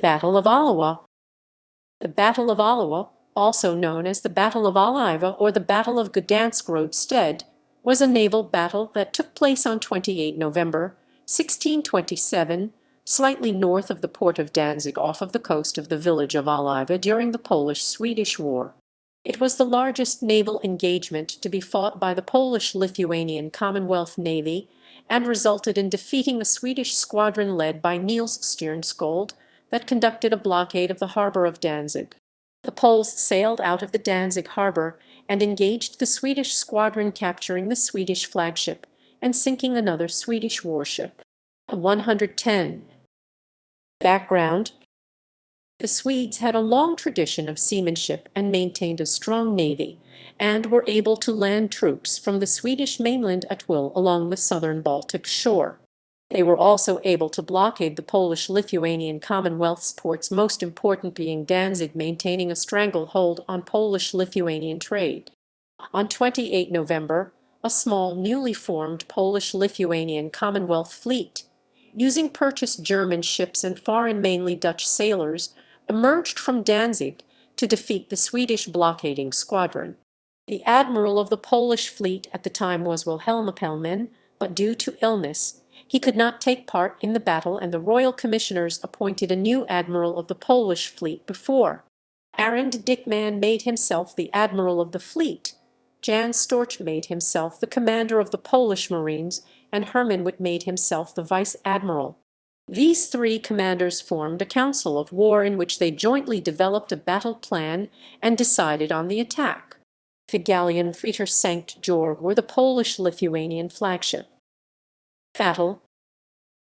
Battle of Oliwa. The Battle of Oliwa, also known as the Battle of Oliva or the Battle of Gdańsk Roadstead, was a naval battle that took place on 28 November 1627, slightly north of the port of Danzig off of the coast of the village of Oliva during the Polish-Swedish War. It was the largest naval engagement to be fought by the Polish-Lithuanian Commonwealth Navy and resulted in defeating a Swedish squadron led by Niels Stiernsköld that conducted a blockade of the harbour of Danzig. The Poles sailed out of the Danzig harbour and engaged the Swedish squadron, capturing the Swedish flagship and sinking another Swedish warship. 110. Background: the Swedes had a long tradition of seamanship and maintained a strong navy, and were able to land troops from the Swedish mainland at will along the southern Baltic shore. They were also able to blockade the Polish-Lithuanian Commonwealth's ports, most important being Danzig, maintaining a stranglehold on Polish-Lithuanian trade. On 28 November, a small newly formed Polish-Lithuanian Commonwealth fleet, using purchased German ships and foreign, mainly Dutch sailors, emerged from Danzig to defeat the Swedish blockading squadron. The admiral of the Polish fleet at the time was Wilhelm Pellmann, but due to illness, he could not take part in the battle, and the royal commissioners appointed a new admiral of the Polish fleet before. Arend Dickman made himself the admiral of the fleet, Jan Storch made himself the commander of the Polish Marines, and Hermann Witt made himself the vice admiral. These three commanders formed a council of war in which they jointly developed a battle plan and decided on the attack. The galleon Friedrich St. Georg were the Polish-Lithuanian flagship. Battle: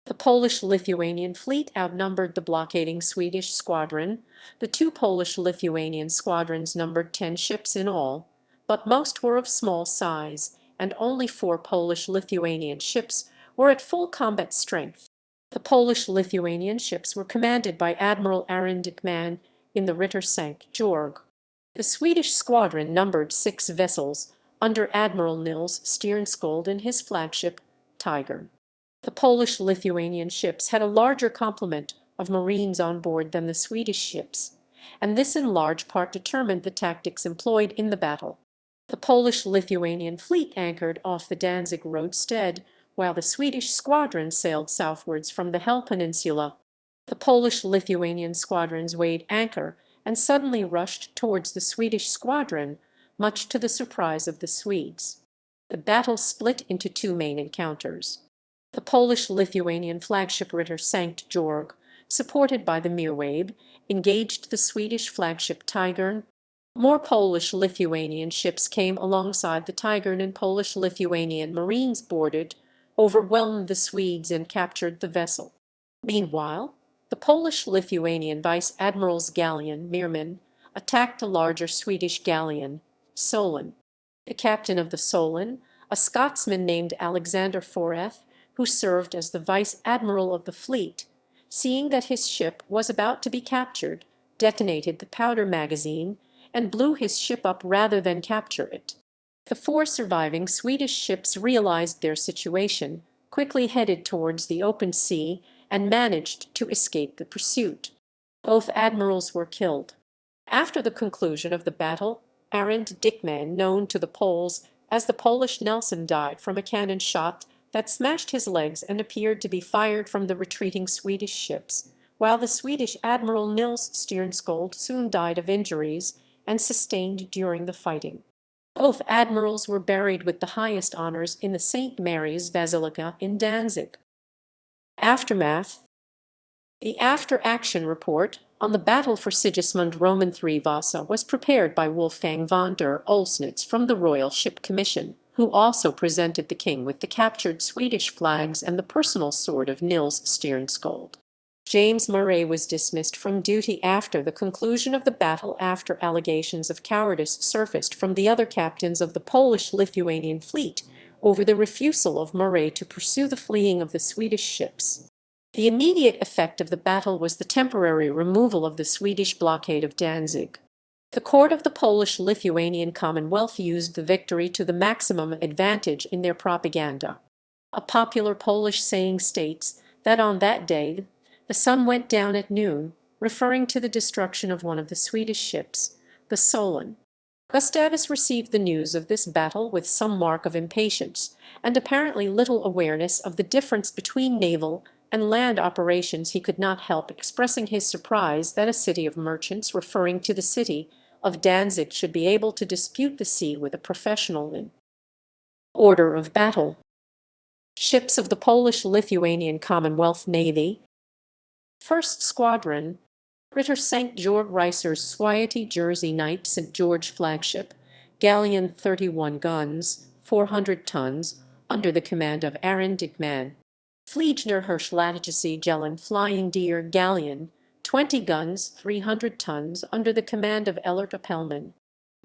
the Polish-Lithuanian fleet outnumbered the blockading Swedish squadron. The two Polish-Lithuanian squadrons numbered 10 ships in all, but most were of small size, and only 4 Polish-Lithuanian ships were at full combat strength. The Polish-Lithuanian ships were commanded by Admiral Arend Dickman in the Ritter St. Georg. The Swedish squadron numbered 6 vessels, under Admiral Niels Stiernsköld in his flagship, Tiger. The Polish-Lithuanian ships had a larger complement of Marines on board than the Swedish ships, and this in large part determined the tactics employed in the battle. The Polish-Lithuanian fleet anchored off the Danzig roadstead, while the Swedish squadron sailed southwards from the Hel Peninsula. The Polish-Lithuanian squadrons weighed anchor and suddenly rushed towards the Swedish squadron, much to the surprise of the Swedes. The battle split into 2 main encounters. The Polish-Lithuanian flagship Ritter St. Georg, supported by the Mirwabe, engaged the Swedish flagship Tigern. More Polish-Lithuanian ships came alongside the Tigern, and Polish-Lithuanian Marines boarded, overwhelmed the Swedes, and captured the vessel. Meanwhile, the Polish-Lithuanian vice-admiral's galleon Mirman attacked a larger Swedish galleon, Solon. The captain of the Solon, a Scotsman named Alexander Foreth, who served as the vice-admiral of the fleet, seeing that his ship was about to be captured, detonated the powder magazine and blew his ship up rather than capture it. The 4 surviving Swedish ships realized their situation, quickly headed towards the open sea, and managed to escape the pursuit. Both admirals were killed. After the conclusion of the battle, Arend Dickman, known to the Poles as the Polish Nelson, died from a cannon shot that smashed his legs and appeared to be fired from the retreating Swedish ships, while the Swedish Admiral Niels Stiernsköld soon died of injuries and sustained during the fighting. Both admirals were buried with the highest honours in the St. Mary's Basilica in Danzig. Aftermath: the after-action report on the battle for Sigismund Roman III Vasa was prepared by Wolfgang von der Olsnitz from the Royal Ship Commission, who also presented the king with the captured Swedish flags and the personal sword of Niels Stiernsköld. James Murray was dismissed from duty after the conclusion of the battle after allegations of cowardice surfaced from the other captains of the Polish-Lithuanian fleet over the refusal of Murray to pursue the fleeing of the Swedish ships. The immediate effect of the battle was the temporary removal of the Swedish blockade of Danzig. The court of the Polish-Lithuanian Commonwealth used the victory to the maximum advantage in their propaganda. A popular Polish saying states that on that day the sun went down at noon, referring to the destruction of one of the Swedish ships, the Solon. Gustavus received the news of this battle with some mark of impatience, and apparently little awareness of the difference between naval and land operations. He could not help expressing his surprise that a city of merchants, referring to the city of Danzig, should be able to dispute the sea with a professional in order of battle. Ships of the Polish-Lithuanian Commonwealth Navy. First Squadron. Ritter St. George Reiser's Society Jersey Knight St. George flagship, galleon 31 guns, 400 tons, under the command of Aaron Dickman. Fliegner Hirschlattegesee Jelen Flying Deer galleon, 20 guns, 300 tons, under the command of Ellert Appelman.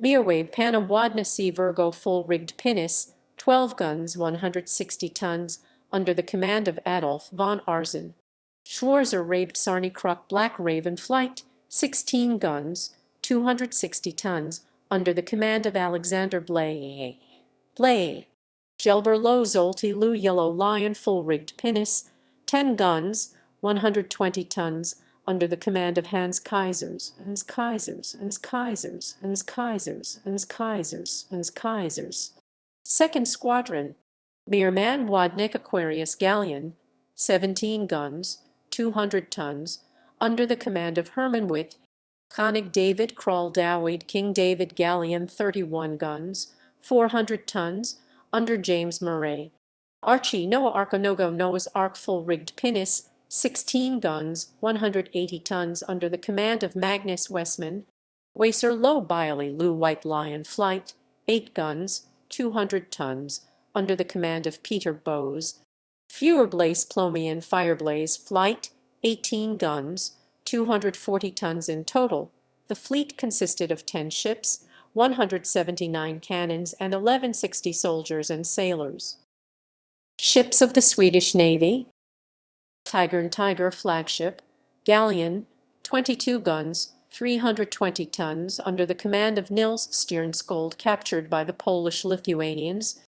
Meerwave Panna Sea Virgo full-rigged pinnace, 12 guns, 160 tons, under the command of Adolf von Arzen. Schwarzer Rabe Sarnikrock Black Raven Flight, 16 guns, 260 tons, under the command of Alexander Blay. Gelber Low Zolty Lou Yellow Lion full-rigged pinnace, 10 guns, 120 tons, under the command of Hans Kaisers. Second Squadron. Meerman Wadnik Aquarius galleon, 17 guns, 200 tons, under the command of Herman Witt. Konig David Kroll Dawid King David galleon, 31 guns, 400 tons, under James Murray. Archie Noah Arkonogo Noah's Ark full-rigged pinnace, 16 guns, 180 tons, under the command of Magnus Westman. Wacer Low Biley Lou White Lion Flight, 8 guns, 200 tons, under the command of Peter Bowes. Feuerblaze Plomian Fireblaze Flight, 18 guns, 240 tons in total. The fleet consisted of 10 ships, 179 cannons, and 1160 soldiers and sailors. Ships of the Swedish Navy. Tiger flagship, galleon, 22 guns, 320 tons, under the command of Niels Stiernsköld, captured by the Polish-Lithuanians.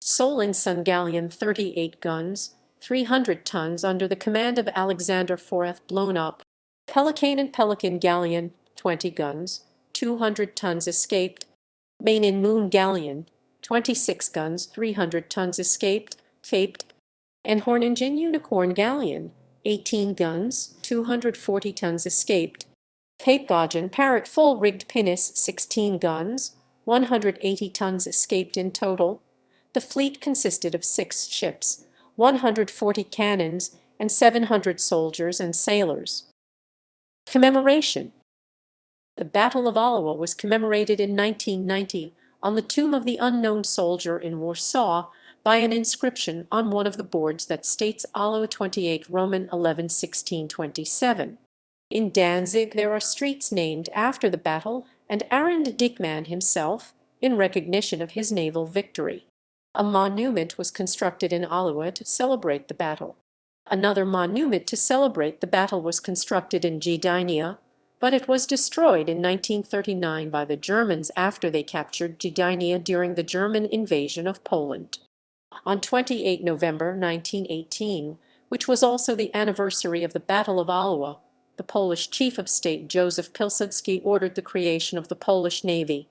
Solenson galleon, 38 guns, 300 tons, under the command of Alexander Foreth, blown up. Pelican galleon, 20 guns, 200 tons, escaped. Main Moon galleon, 26 guns, 300 tons, escaped, caped. And Horningen Unicorn galleon, 18 guns, 240 tons, escaped. Cape Gaugen Parrot full-rigged pinnace, 16 guns, 180 tons, escaped in total. The fleet consisted of 6 ships, 140 cannons, and 700 soldiers and sailors. Commemoration. The Battle of Oliwa was commemorated in 1990 on the tomb of the unknown soldier in Warsaw by an inscription on one of the boards that states Oliwa 28 Roman 11 1627. In Danzig there are streets named after the battle and Aaron Dickman himself, in recognition of his naval victory. A monument was constructed in Oliwa to celebrate the battle. Another monument to celebrate the battle was constructed in Gdynia, but it was destroyed in 1939 by the Germans after they captured Gdynia during the German invasion of Poland. On 28 November 1918, which was also the anniversary of the Battle of Oliwa, the Polish Chief of State Joseph Pilsudski ordered the creation of the Polish Navy.